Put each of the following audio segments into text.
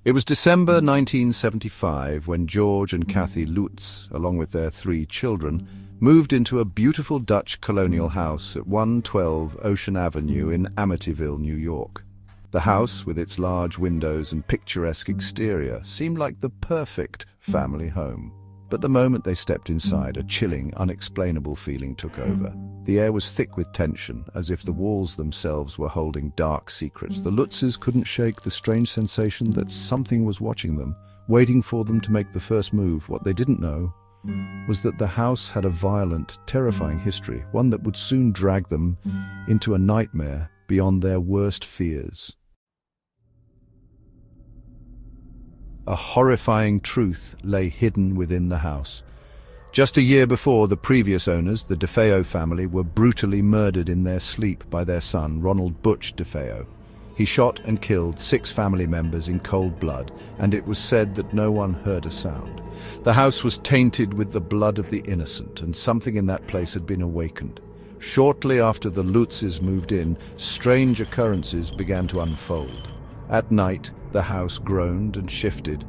It was December 1975 when George and Kathy Lutz, along with their 3 children, moved into a beautiful Dutch colonial house at 112 Ocean Avenue in Amityville, New York. The house, with its large windows and picturesque exterior, seemed like the perfect family home. But the moment they stepped inside, a chilling, unexplainable feeling took over. The air was thick with tension, as if the walls themselves were holding dark secrets. The Lutzes couldn't shake the strange sensation that something was watching them, waiting for them to make the first move. What they didn't know was that the house had a violent, terrifying history, one that would soon drag them into a nightmare beyond their worst fears. A horrifying truth lay hidden within the house. Just a year before, the previous owners, the DeFeo family, were brutally murdered in their sleep by their son, Ronald Butch DeFeo. He shot and killed 6 family members in cold blood, and it was said that no one heard a sound. The house was tainted with the blood of the innocent, and something in that place had been awakened. Shortly after the Lutzes moved in, strange occurrences began to unfold. At night, the house groaned and shifted,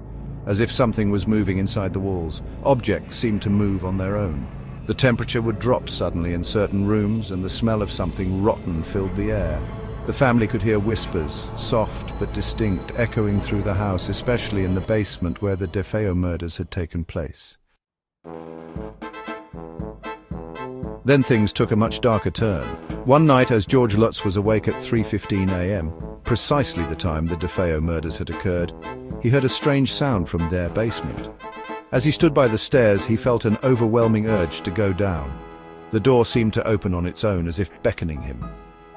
as if something was moving inside the walls. Objects seemed to move on their own. The temperature would drop suddenly in certain rooms, and the smell of something rotten filled the air. The family could hear whispers, soft but distinct, echoing through the house, especially in the basement where the DeFeo murders had taken place. Then things took a much darker turn. One night, as George Lutz was awake at 3:15 a.m., precisely the time the DeFeo murders had occurred, he heard a strange sound from their basement. As he stood by the stairs, he felt an overwhelming urge to go down. The door seemed to open on its own, as if beckoning him.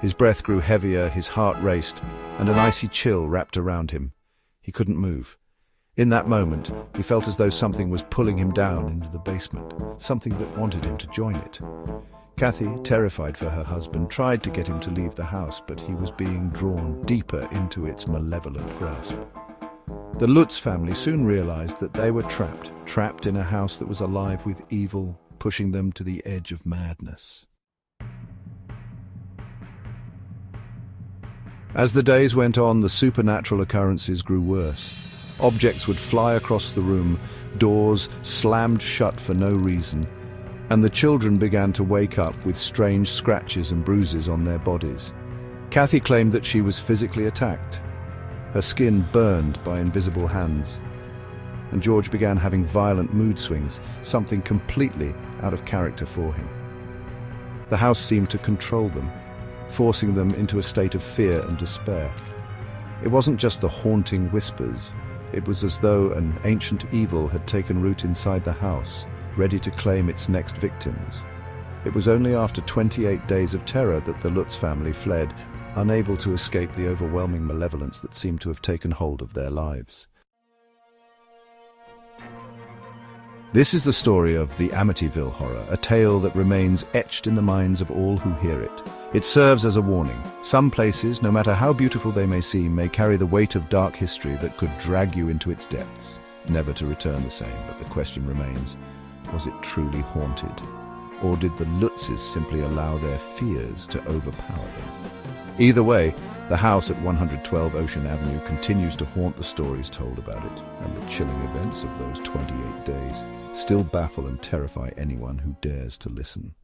His breath grew heavier, his heart raced, and an icy chill wrapped around him. He couldn't move. In that moment, he felt as though something was pulling him down into the basement, something that wanted him to join it. Kathy, terrified for her husband, tried to get him to leave the house, but he was being drawn deeper into its malevolent grasp. The Lutz family soon realized that they were trapped in a house that was alive with evil, pushing them to the edge of madness. As the days went on, the supernatural occurrences grew worse. Objects would fly across the room, doors slammed shut for no reason, and the children began to wake up with strange scratches and bruises on their bodies. Kathy claimed that she was physically attacked, her skin burned by invisible hands, and George began having violent mood swings, something completely out of character for him. The house seemed to control them, forcing them into a state of fear and despair. It wasn't just the haunting whispers. It was as though an ancient evil had taken root inside the house, ready to claim its next victims. It was only after 28 days of terror that the Lutz family fled, unable to escape the overwhelming malevolence that seemed to have taken hold of their lives. This is the story of the Amityville Horror, a tale that remains etched in the minds of all who hear it. It serves as a warning. Some places, no matter how beautiful they may seem, may carry the weight of dark history that could drag you into its depths, never to return the same. But the question remains, was it truly haunted? Or did the Lutzes simply allow their fears to overpower them? Either way, the house at 112 Ocean Avenue continues to haunt the stories told about it, and the chilling events of those 28 days still baffle and terrify anyone who dares to listen.